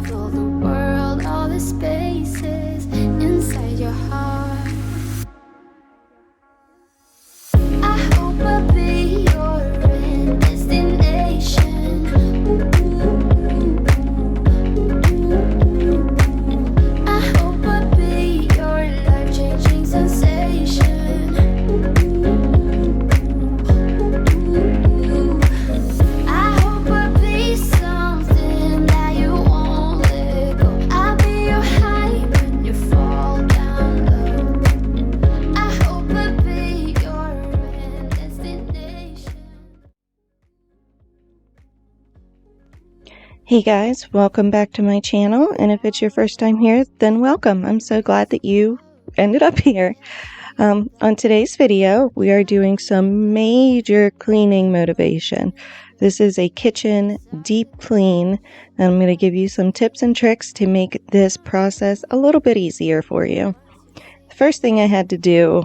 travel the world, all the spaces inside your heart. I hope I'll be your end destination. I hope I'll be your life-changing sensation. I hope I'll be something that you won't let go. I'll be your high when you fall down low. I hope I'll be your end destination. Hey guys, welcome back to my channel, and if it's your first time here, then welcome. I'm so glad that you ended up here. On today's video, we are doing some major cleaning motivation. This is a kitchen deep clean, and I'm going to give you some tips and tricks to make this process a little bit easier for you. The first thing I had to do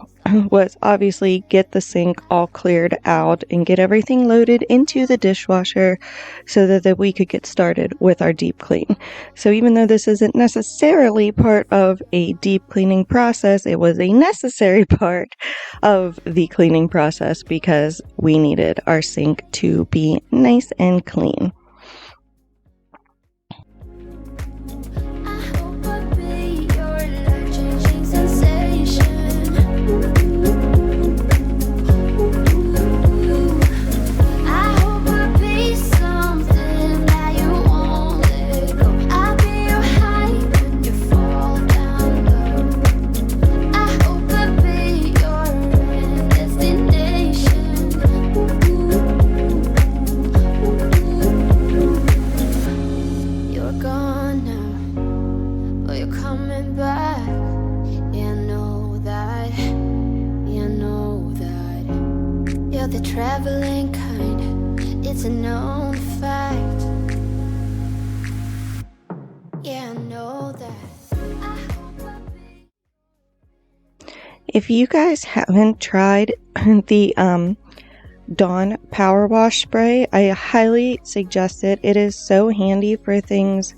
was obviously get the sink all cleared out and get everything loaded into the dishwasher so that we could get started with our deep clean. So even though this isn't necessarily part of a deep cleaning process, it was a necessary part of the cleaning process because we needed our sink to be nice and clean. I hope I'll be your life-changing sensation. I hope I'll be something that you won't let go. I'll be your high when you fall down low. I hope I'll be your end destination. You're gone now, but you're coming back. Yeah, I know that. Yeah, I know that. You're the traveling kind. It's a known fact. Yeah, I know that. I hope I'll be. If you guys haven't tried the Dawn Power Wash Spray, I highly suggest it. It is so handy for things,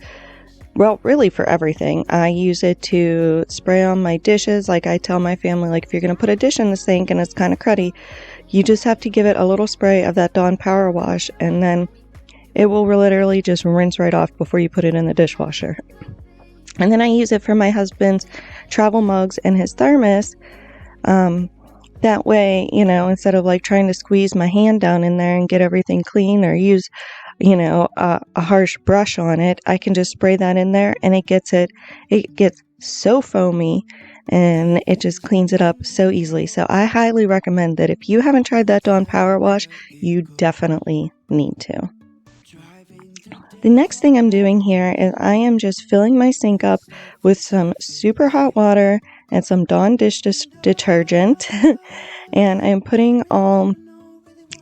well, really for everything. I use it to spray on my dishes. Like I tell my family, like if you're going to put a dish in the sink and it's kind of cruddy, you just have to give it a little spray of that Dawn Power Wash, and then it will literally just rinse right off before you put it in the dishwasher. And then I use it for my husband's travel mugs and his thermos. That way, you know, instead of like trying to squeeze my hand down in there and get everything clean or use, you know, a harsh brush on it, I can just spray that in there and it gets so foamy and it just cleans it up so easily. So I highly recommend that if you haven't tried that Dawn Power Wash, you definitely need to. The next thing I'm doing here is I am just filling my sink up with some super hot water and some Dawn dish detergent. And I'm putting all,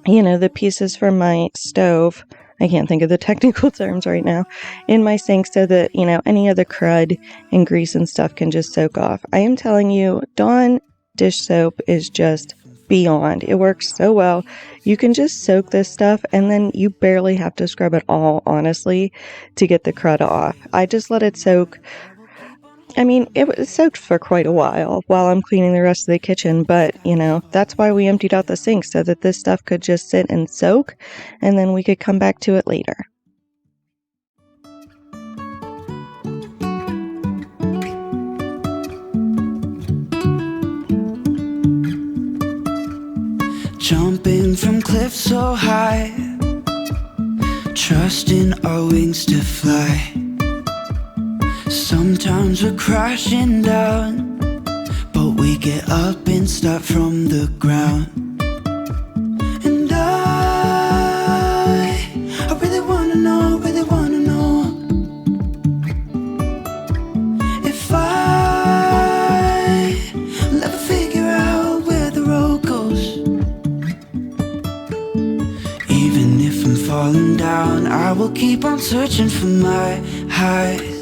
you know, the pieces from my stove, I can't think of the technical terms right now, in my sink so that, you know, any of the crud and grease and stuff can just soak off. I am telling you, Dawn dish soap is just beyond. It works so well. You can just soak this stuff and then you barely have to scrub it all, honestly, to get the crud off. I just let it soak. I mean, it was soaked for quite a while I'm cleaning the rest of the kitchen, but, you know, that's why we emptied out the sink, so that this stuff could just sit and soak, and then we could come back to it later. Jumping from cliffs so high, trusting our wings to fly. Sometimes we're crashing down, but we get up and start from the ground. And I really wanna know if I'll ever figure out where the road goes. Even if I'm falling down, I will keep on searching for my highs.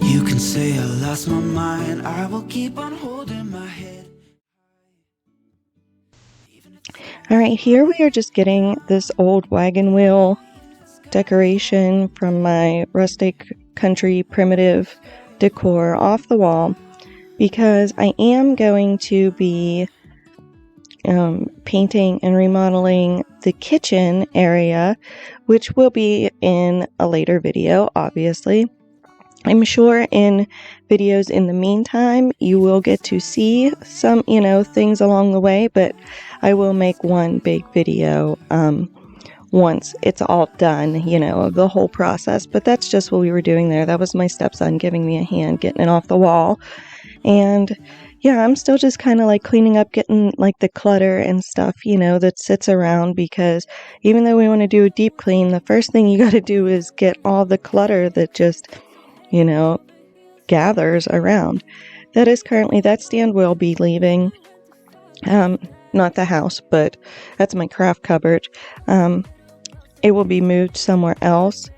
You can say I lost my mind, I will keep on holding my head. Alright, here we are just getting this old wagon wheel decoration from my rustic country primitive decor off the wall because I am going to be painting and remodeling the kitchen area, which will be in a later video, obviously. I'm sure in videos in the meantime, you will get to see some, things along the way, but I will make one big video once it's all done, of the whole process. But that's just what we were doing there. That was my stepson giving me a hand, getting it off the wall. And yeah, I'm still just kind of like cleaning up, getting like the clutter and stuff, that sits around, because even though we want to do a deep clean, the first thing you got to do is get all the clutter that just, gathers around. That stand will be leaving, not the house, but that's my craft cupboard. It will be moved somewhere else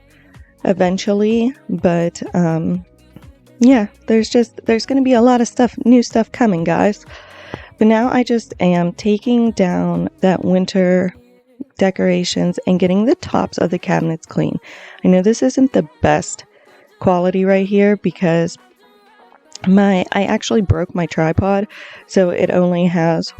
eventually, but yeah, there's going to be a lot of new stuff coming, guys. But now I just am taking down that winter decorations and getting the tops of the cabinets clean. I know this isn't the best quality right here because I actually broke my tripod, so it only has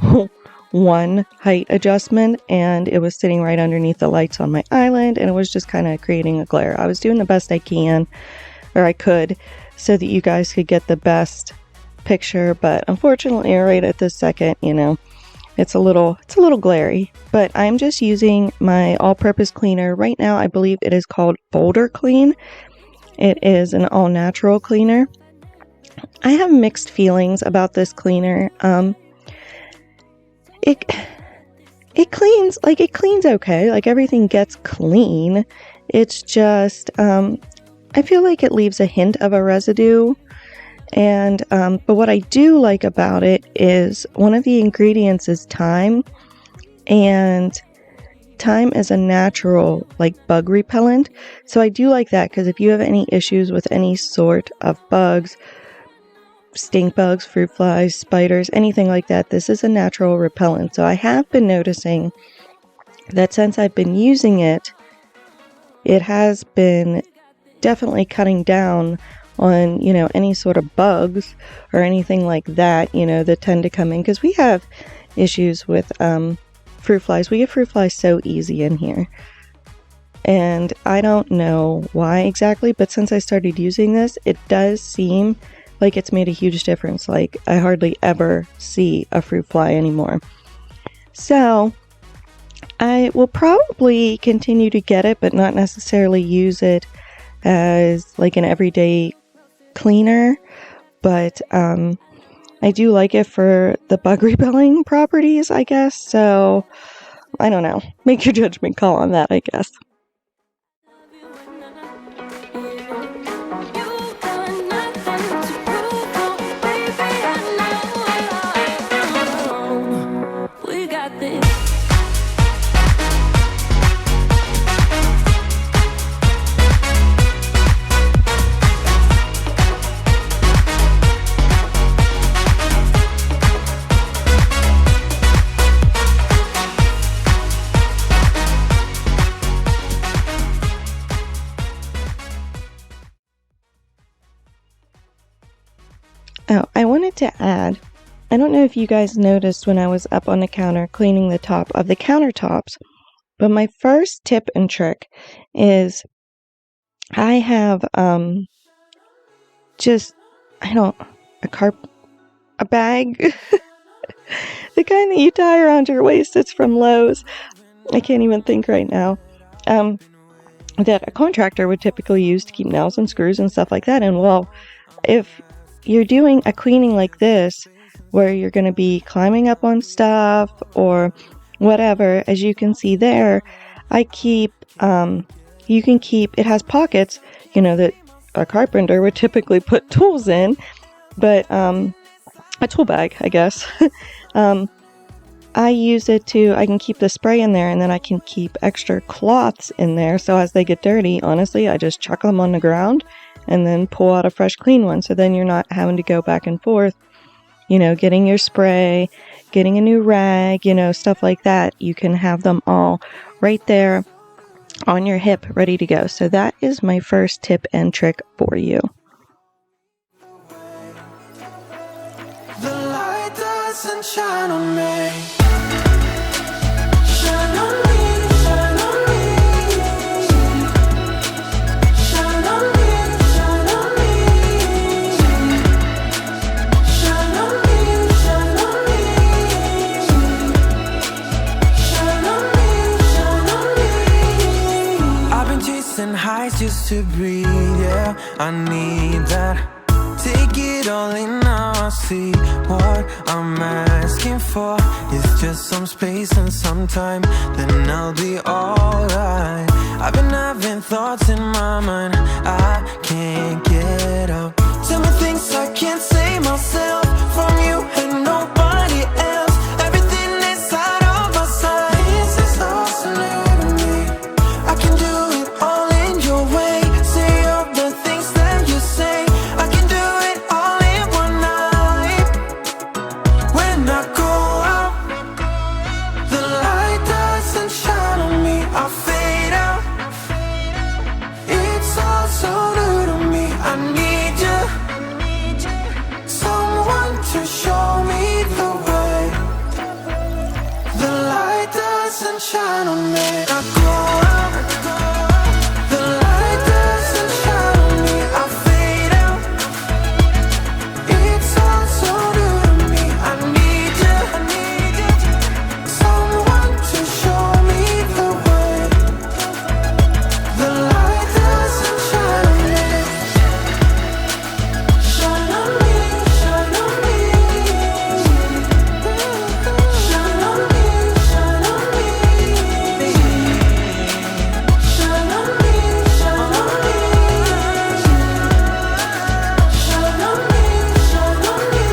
one height adjustment, and it was sitting right underneath the lights on my island, and it was just kind of creating a glare. I was doing the best I could, so that you guys could get the best picture, but unfortunately right at this second, it's a little glary. But I'm just using my all-purpose cleaner right now. I believe it is called Boulder Clean. It is an all-natural cleaner. I have mixed feelings about this cleaner. It cleans okay, like everything gets clean. It's just I feel like it leaves a hint of a residue. And but what I do like about it is one of the ingredients is thyme, and thyme is a natural bug repellent. So I do like that, because if you have any issues with any sort of bugs, stink bugs, fruit flies, spiders, anything like that, this is a natural repellent. So I have been noticing that since I've been using it, it has been definitely cutting down on, any sort of bugs or anything like that, that tend to come in, because we have issues with fruit flies. We get fruit flies so easy in here. And I don't know why exactly, but since I started using this, it does seem like it's made a huge difference. Like, I hardly ever see a fruit fly anymore. So I will probably continue to get it, but not necessarily use it as an everyday cleaner. But I do like it for the bug repelling properties, I guess. So I don't know. Make your judgment call on that, I guess. Oh, I wanted to add, I don't know if you guys noticed when I was up on the counter cleaning the top of the countertops, but my first tip and trick is I have a bag, the kind that you tie around your waist. It's from Lowe's. I can't even think right now. That a contractor would typically use to keep nails and screws and stuff like that. And well, if you're doing a cleaning like this, where you're going to be climbing up on stuff or whatever, as you can see there, I keep, it has pockets, that a carpenter would typically put tools in, but a tool bag, I guess. I use it I can keep the spray in there, and then I can keep extra cloths in there, so as they get dirty, honestly, I just chuck them on the ground and then pull out a fresh clean one. So then you're not having to go back and forth, getting your spray, getting a new rag, stuff like that. You can have them all right there on your hip, ready to go. So that is my first tip and trick for you. The light doesn't shine on me. Shine on me, shine on me. Shine on me, shine on me. Shine on me, shine on me. Shine on me, shine on me. I've been chasing highs just to breathe, yeah, I need that. Take it all in now, I see what I'm asking for. It's just some space and some time, then I'll be alright. I've been having thoughts in my mind I can't get out. Tell me things I can't say myself from you and nobody else. Everything is out of my sight. This is all so new to me. I can do it all in your way. Say all the things that you say. I can do it all in one night. When I go out, the light doesn't shine on me. I fade out. It's all so new to me. I need you, someone to show me the way. The light doesn't shine on me. I go out, the light doesn't shine on me. I fade out. It's all so new to me. I need you, someone to show me the way. The light doesn't shine on me. Shine on me, shine on me. Shine on me, shine on me. Shine on me, shine on me. Shine on me, shine on me.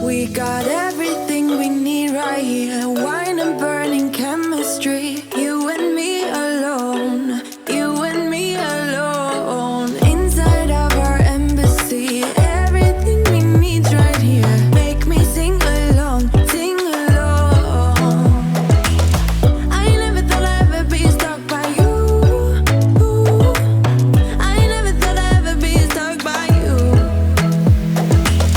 We got everything we need right here. Wine and burning chemistry. You and me alone. You and me alone. Inside of our embassy. Everything we need right here. Make me sing along. Sing along. I never thought I'd ever be stuck by you. I never thought I'd ever be stuck by you.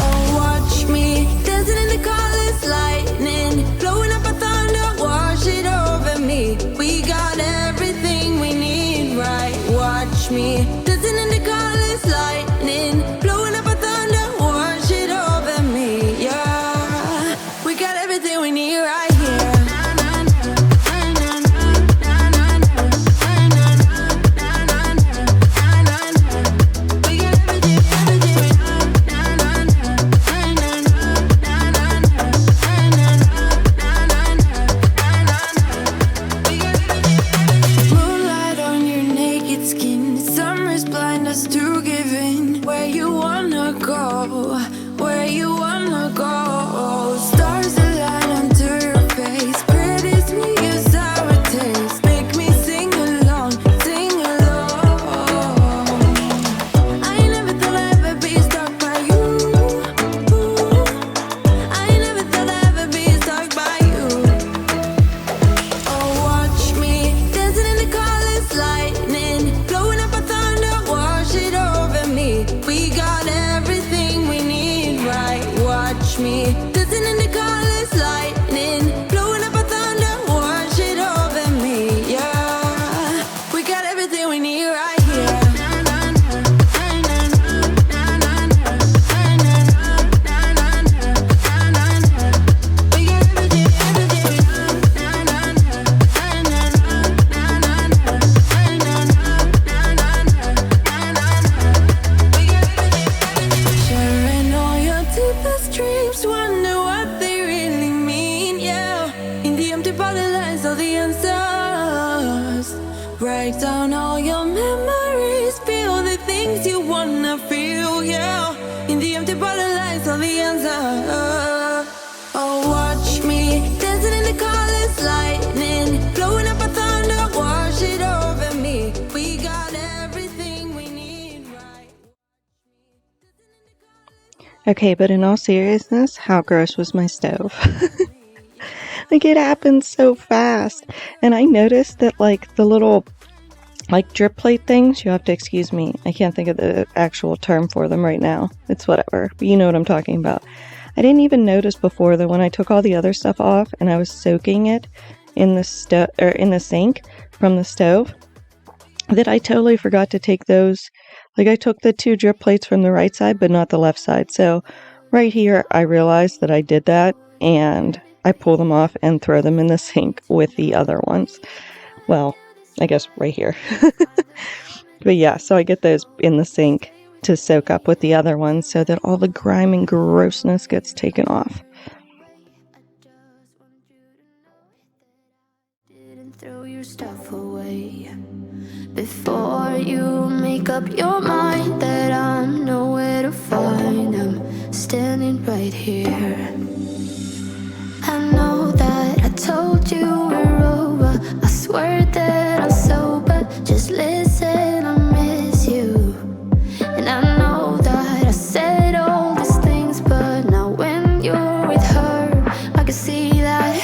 Oh, watch me dancing in the colors, lightning, blowing up a thunder, wash it over me. We got everything we need, right? Watch me dancing in the colors, lightning, blowing up a thunder, wash it over me. Yeah, we got everything we need right here. We got moonlight on your naked skin. Summer's blind us to giving. Where you wanna go? Where you wanna go? Stars align onto your face. Pretty sweet, your sour taste. Make me sing along, sing along. I never thought I'd ever be stuck by you. I never thought I'd ever be stuck by you. Oh, watch me dancing in the colors, lightning, blowing up a thunder, wash it over me. We got everything we need, right? Watch me dancing in the colors, lightning, blowing up a thunder, wash it over me. Yeah, we got everything we need right here. We got everything, sharing all your deepest dreams, wonder what they really mean, yeah. In the empty bottle lies all the answers. Write down all your memories, feel the things you wanna feel, yeah. In the empty bottle lies all the answers. Oh, watch me dancing in the colors, lightning, blowing up a thunder, wash it over me. We got everything Okay, but in all seriousness, how gross was my stove? Like, it happened so fast. And I noticed that, like, the little, like, drip plate things, you have to excuse me. I can't think of the actual term for them right now. It's whatever, but you know what I'm talking about. I didn't even notice before that when I took all the other stuff off and I was soaking it in the in the sink from the stove, that I totally forgot to take those. Like, I took the 2 drip plates from the right side, but not the left side. So right here, I realized that I did that, and I pull them off and throw them in the sink with the other ones. Well, I guess right here. But yeah, so I get those in the sink to soak up with the other ones so that all the grime and grossness gets taken off. Didn't throw your stuff away before you make up your mind that I'm nowhere to find. I'm standing right here. I know that I told you we're over. I swear that I'm sober. Just listen, I miss you. And I know that I said all these things, but now when you're with her, I can see that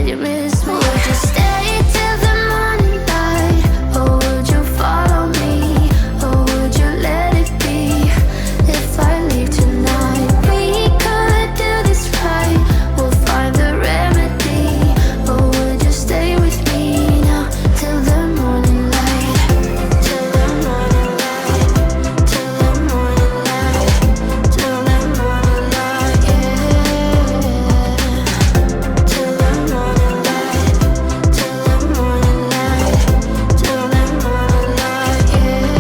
you miss me. Would you stay till the morning light, or would you follow me, or would you let it be? If I leave tonight, we could do this right. We'll find the remedy, or would you stay with me now till the morning light, till the morning light, till the morning light, till the morning light, yeah. Till the morning light, till the morning light, till the morning light, yeah.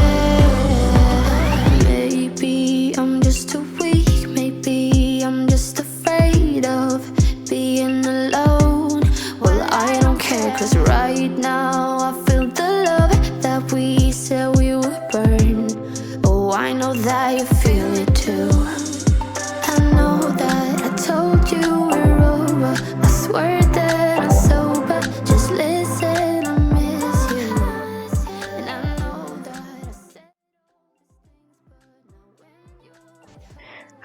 Maybe I'm just too weak, maybe I'm just afraid of being alone. Well, I don't care, 'cause right now I feel the love that we said we would burn. Oh, I know that you feel it too. I know that I told you we're over. I swear that I'm sober. Just listen, I miss you. And I know that I said.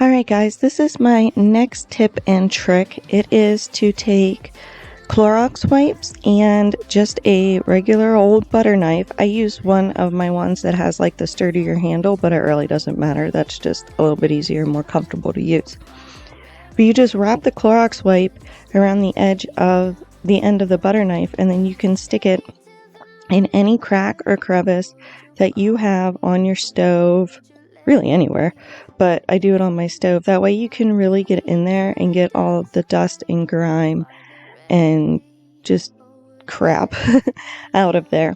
Alright guys, this is my next tip and trick. It is to take Clorox wipes and just a regular old butter knife. I use one of my ones that has like the sturdier handle, but it really doesn't matter. That's just a little bit easier and more comfortable to use. But you just wrap the Clorox wipe around the edge of the end of the butter knife, and then you can stick it in any crack or crevice that you have on your stove, really anywhere, but I do it on my stove. That way you can really get in there and get all of the dust and grime and just crap out of there.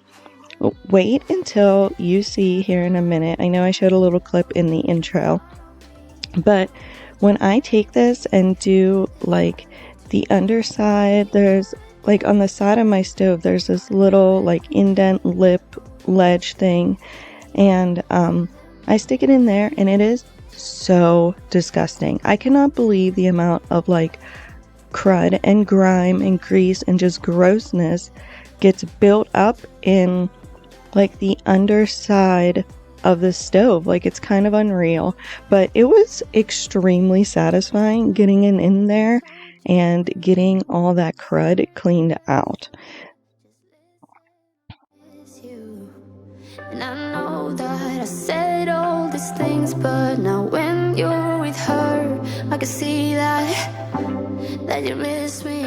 Wait until you see here in a minute. I know I showed a little clip in the intro, but when I take this and do like the underside, there's like on the side of my stove, there's this little like indent lip ledge thing, and I stick it in there, and it is so disgusting. I cannot believe the amount of like crud and grime and grease and just grossness gets built up in like the underside of the stove. Like, it's kind of unreal, but it was extremely satisfying getting in there and getting all that crud cleaned out. And I know that I said all these things, but now when you're with her, I can see that you miss me.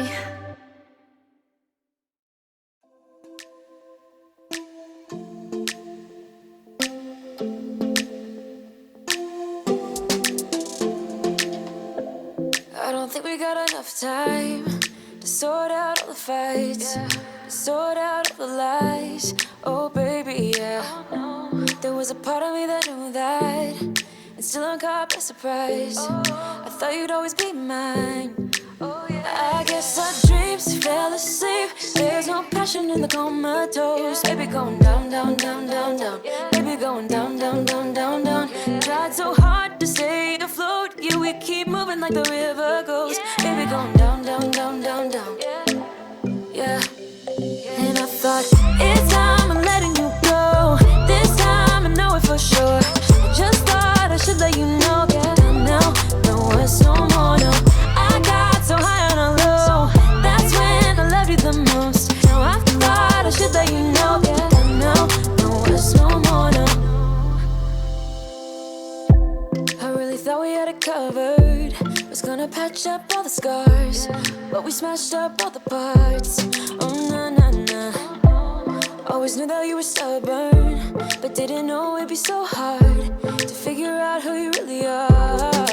I don't think we got enough time to sort out all the fights, to sort out all the lies. Oh baby, yeah. There was a part of me that knew that, and still I'm caught by surprise. I thought you'd always be mine. I guess our dreams fell asleep. There's no passion in the comatose. Baby going down, down, down, down, down. Baby going down, down, down, down, down. Tried so hard to stay afloat. Yeah, we keep moving like the river goes. Baby going down, down, down, down, down. Yeah. And I thought, it's time I'm letting you go. This time I know it for sure. I just thought I should let you know. Yeah. thought we had it covered. Was gonna patch up all the scars, but we smashed up all the parts. Oh na na na. Always knew that you were stubborn, but didn't know it'd be so hard to figure out who you really are.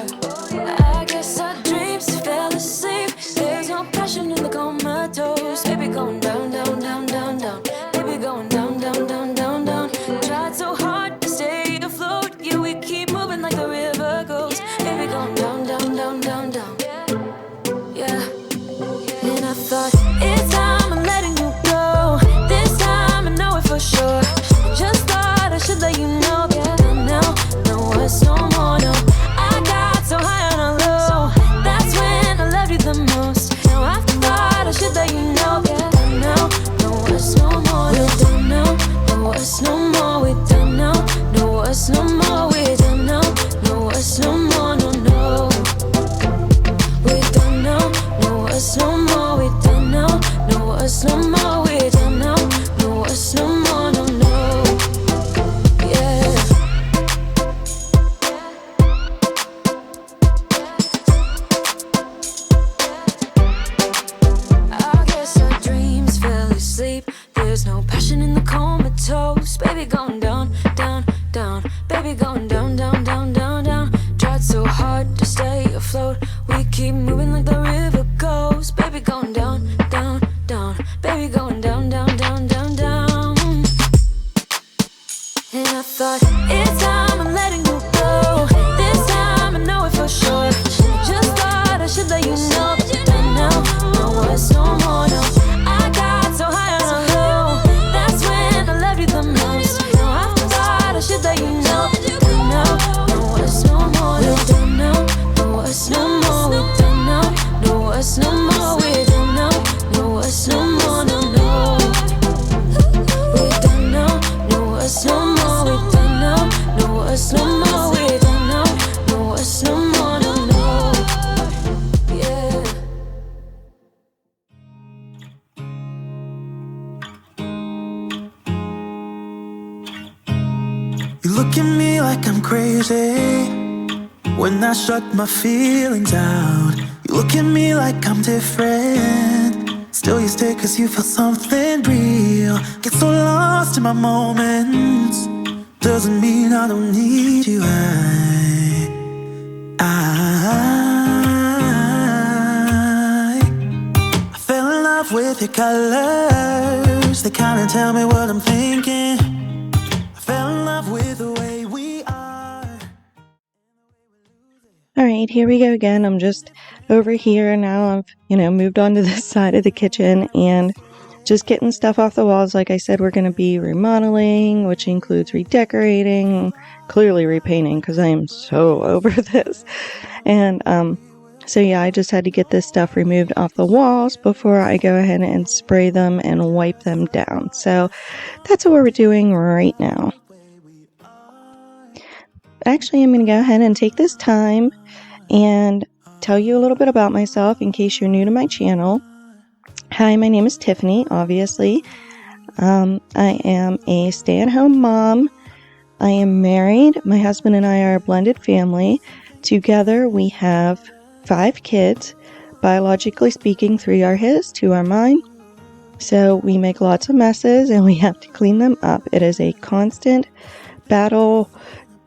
I guess our dreams fell asleep. There's no passion in the comatose. Baby going down, down, down, down, down. Baby going down, down, down, down, down. Tried so hard to stay afloat, yeah, we keep moving like the river goes. Baby going down, down, down, down, down. Yeah. And I thought, it's time I'm letting you go. This time I know it for sure. Just thought I should let you know. Yeah, now, no words no more, no. I got so high on a low. That's when I loved you the most. Now I thought I should let you know. Yeah, now, no words no more. We're done now, no words no more. We're done now, no words no more. We're done now, no words no more, no, no. We're done now, no words no more. We're done now, no words no more. We're done now, no words no more, no, no. Yeah. I guess our dreams fell asleep. There's no passion in the comatose. Baby going down, down, down. Baby going down, down, down, down, down. Tried so hard to stay afloat. We keep moving like the river goes. Baby going down, down, down. Baby going down, down, down, down, down. And I thought, it's time I'm letting you go. This time I know it for sure. Just thought I should let you know. Done now, no words no more, no. I got so high on a low. That's when I loved you the most. Now I thought I should let you know. Done now, no words no more. We're done now, no words no more. We're done now, no words no more. We're done now, no words no more, no, no. We're done now, no words no more. We're done now, no words no more. We're done now, no words no more, no, no. Yeah. You look at me like I'm crazy when I shut my feelings out. You look at me like I'm different, still you stay cause you feel something real. Get so lost in my moments, doesn't mean I don't need you. I fell in love with your colors, they kinda tell me what I'm thinking. I fell in love with the way we are. Alright, here we go again. I'm just over here now. I've, moved on to this side of the kitchen and just getting stuff off the walls. Like I said, we're going to be remodeling, which includes redecorating, clearly repainting, because I am so over this. And so yeah, I just had to get this stuff removed off the walls before I go ahead and spray them and wipe them down. So that's what we're doing right now. Actually, I'm going to go ahead and take this time and tell you a little bit about myself in case you're new to my channel. Hi, my name is Tiffany, obviously. I am a stay-at-home mom. I am married. My husband and I are a blended family. Together, we have 5 kids. Biologically speaking, 3 are his, 2 are mine. So we make lots of messes and we have to clean them up. It is a constant battle,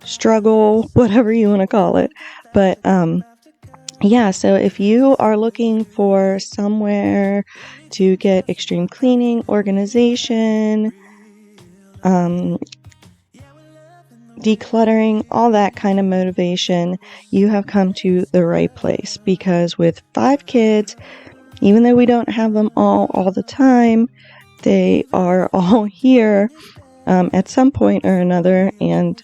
struggle, whatever you want to call it. But yeah, so if you are looking for somewhere to get extreme cleaning, organization, decluttering, all that kind of motivation, you have come to the right place. Because with 5 kids, even though we don't have them all the time, they are all here at some point or another, and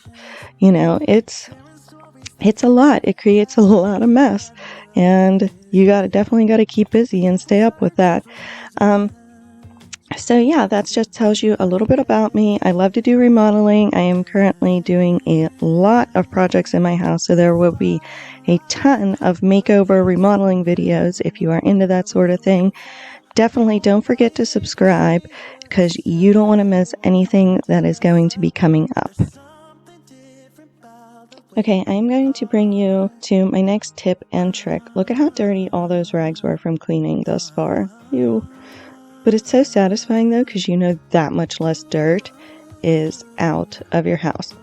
it's a lot. It creates a lot of mess, and you definitely got to keep busy and stay up with that. So yeah, that just tells you a little bit about me. I love to do remodeling. I am currently doing a lot of projects in my house, so there will be a ton of makeover remodeling videos if you are into that sort of thing. Definitely don't forget to subscribe because you don't want to miss anything that is going to be coming up. Okay, I'm going to bring you to my next tip and trick. Look at how dirty all those rags were from cleaning thus far. Ew. But it's so satisfying though, because you know that much less dirt is out of your house.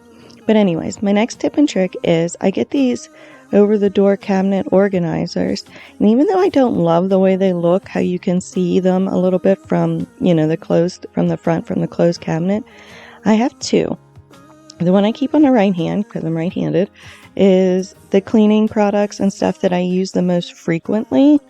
But anyways, my next tip and trick is I get these over-the-door cabinet organizers, and even though I don't love the way they look, how you can see them a little bit from, the closed, from the front, from the closed cabinet, I have two. The one I keep on the right hand, because I'm right-handed, is the cleaning products and stuff that I use the most frequently.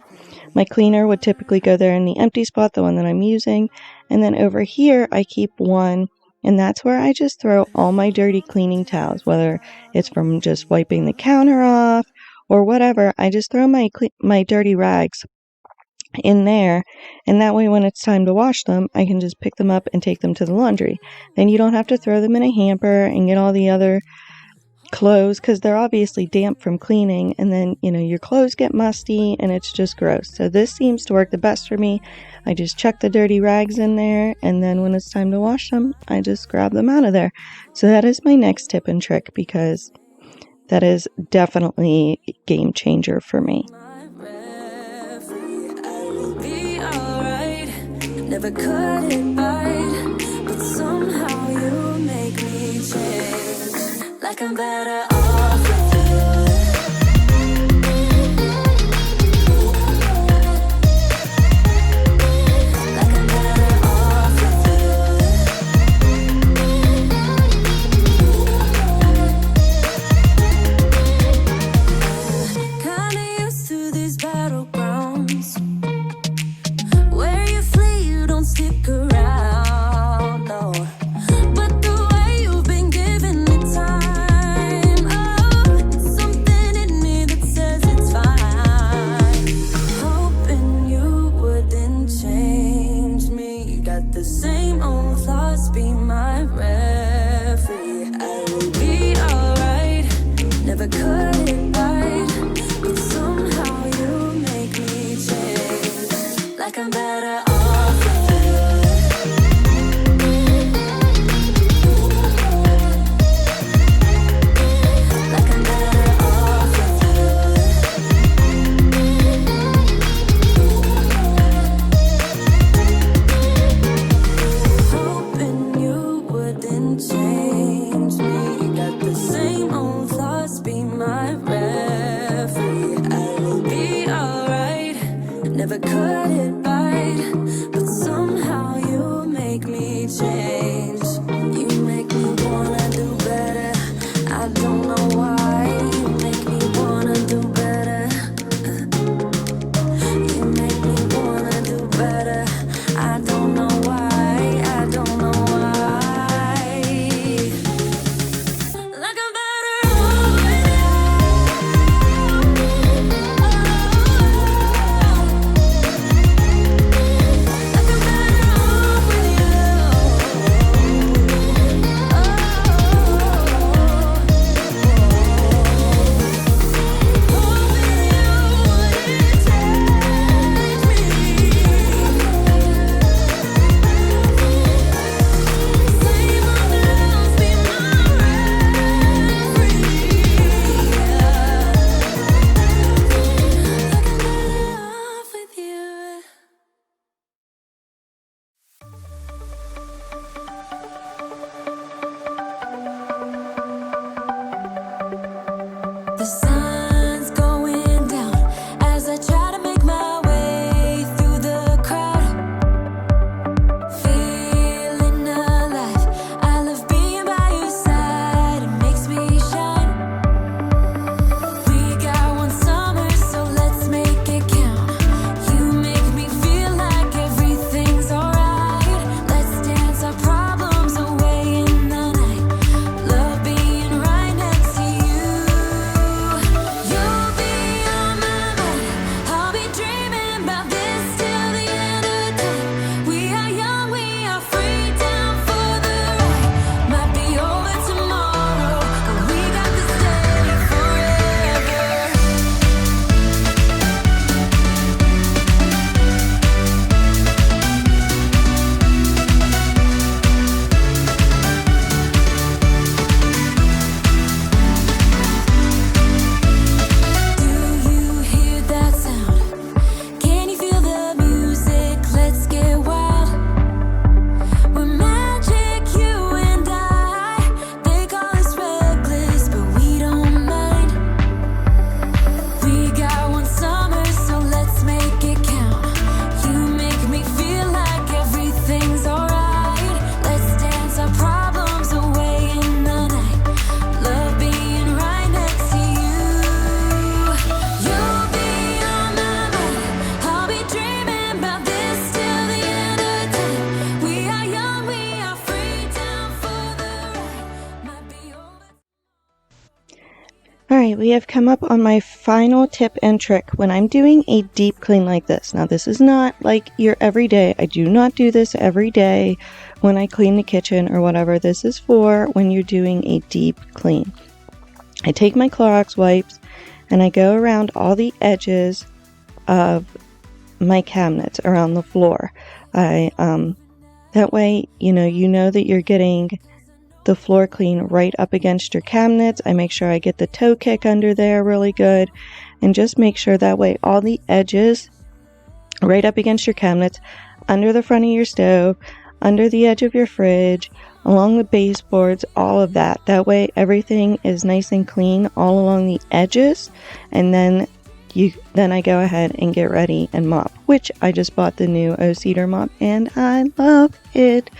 My cleaner would typically go there in the empty spot, the one that I'm using, and then over here I keep one, and that's where I just throw all my dirty cleaning towels, whether it's from just wiping the counter off or whatever. I just throw my dirty rags in there, and that way when it's time to wash them, I can just pick them up and take them to the laundry. Then you don't have to throw them in a hamper and get all the other clothes, because they're obviously damp from cleaning, and then your clothes get musty and it's just gross. So this seems to work the best for me. I just chuck the dirty rags in there, and then when it's time to wash them, I just grab them out of there. So that is my next tip and trick, because that is definitely a game changer for me. Never cut it right, but somehow you make me change. Like I'm better off with like I'm better off with kinda used to these battlegrounds. Stick around, no. But the way you've been giving me time, oh, it's something in me that says it's fine. Hoping you wouldn't change me. You got the same old thoughts, be my referee. I will be alright, never cut it right, but somehow you make me change. Like I'm better off. Never cut it right, but somehow you make me change. You make me wanna do better. I don't know why. You make me wanna do better. You make me wanna do better. I don't know why. I don't know why. Like I'm better off with the sun's going down as I try to make my way through the crowd. Feeling alive, I love being by your side. It makes me shine. We got one summer, so let's make it count. You make me feel like everything's alright. Let's dance our problems away in the night. Love being right next to you. Alright, we have come up on my final tip and trick when I'm doing a deep clean like this. Now, this is not like your everyday. I do not do this every day when I clean the kitchen or whatever. This is for when you're doing a deep clean. I take my Clorox wipes and I go around all the edges of my cabinets around the floor. That way, you know that you're getting the floor clean right up against your cabinets. I make sure I get the toe kick under there really good, and just make sure that way all the edges right up against your cabinets, under the front of your stove, under the edge of your fridge, along the baseboards, all of that. That way everything is nice and clean all along the edges, and then I go ahead and get ready and mop, which I just bought the new O-Cedar mop and I love it.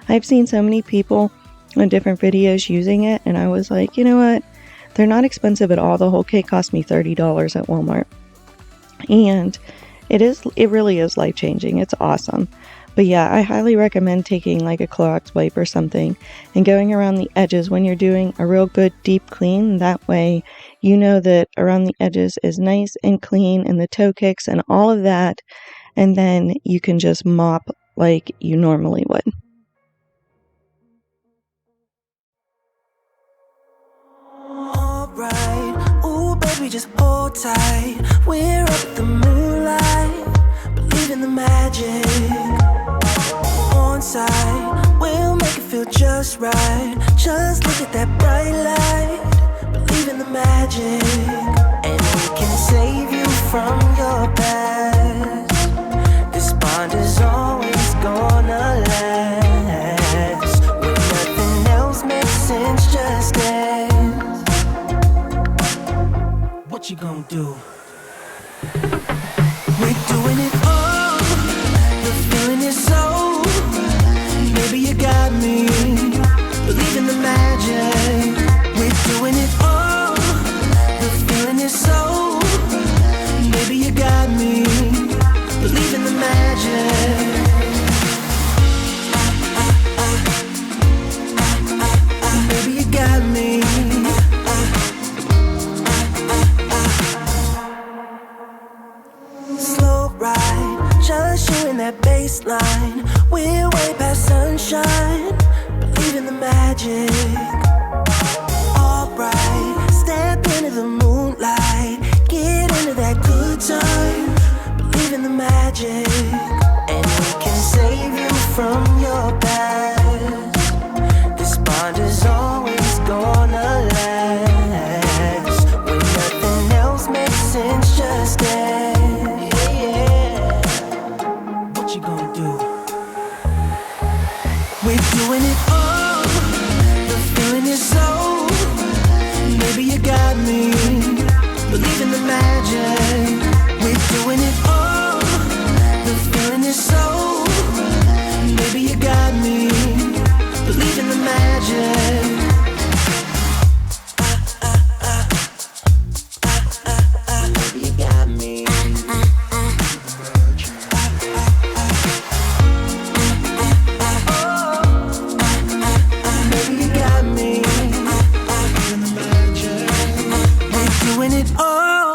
I've seen so many people on different videos using it, and I was like, you know what, they're not expensive at all. The whole kit cost me $30 at Walmart, and it really is life-changing. It's awesome. But yeah, I highly recommend taking like a Clorox wipe or something and going around the edges when you're doing a real good deep clean. That way you know that around the edges is nice and clean, and the toe kicks and all of that, and then you can just mop like you normally would. Alright, ooh baby, just hold tight. We're up the moonlight, believe in the magic. On side, we'll make it feel just right. Just look at that bright light, believe in the magic. And we can save you from your past. This bond is always gonna last. When nothing else makes sense, just dance. What you gonna do? We're doing it all. The feeling is so. Baby, you got me. Believe in the magic. We're doing it all. The feeling is so. Baby, you got me. Believe in the magic. Baby, you got me. Slow ride, just you in that baseline. We're way past sunshine. Believe in the magic. Alright, step into the moonlight. Get into that good time. Believe in the magic. And we can save you from your past. This bond is always gonna last. When nothing else makes sense, just dance. Yeah. What you gonna do? We're doing it all. The feeling is so. Baby, you got me. Believe in the magic. We're doing it all. The feeling is so. Baby, you got me. Believe in the magic. Baby, you got me. Baby, you got me. We're doing it all.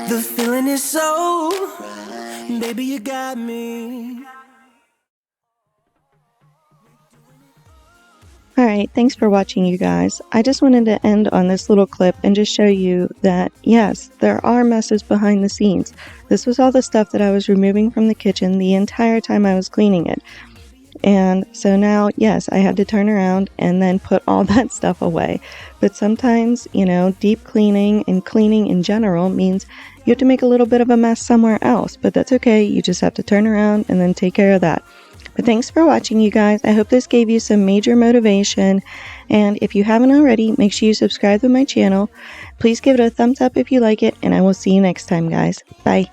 The feeling is so. Baby, you got me. Alright, thanks for watching, you guys. I just wanted to end on this little clip and just show you that, yes, there are messes behind the scenes. This was all the stuff that I was removing from the kitchen the entire time I was cleaning it. And so now, yes, I had to turn around and then put all that stuff away. But sometimes, deep cleaning and cleaning in general means you have to make a little bit of a mess somewhere else. But that's okay. You just have to turn around and then take care of that. But thanks for watching, you guys. I hope this gave you some major motivation. And if you haven't already, make sure you subscribe to my channel. Please give it a thumbs up if you like it. And I will see you next time, guys. Bye.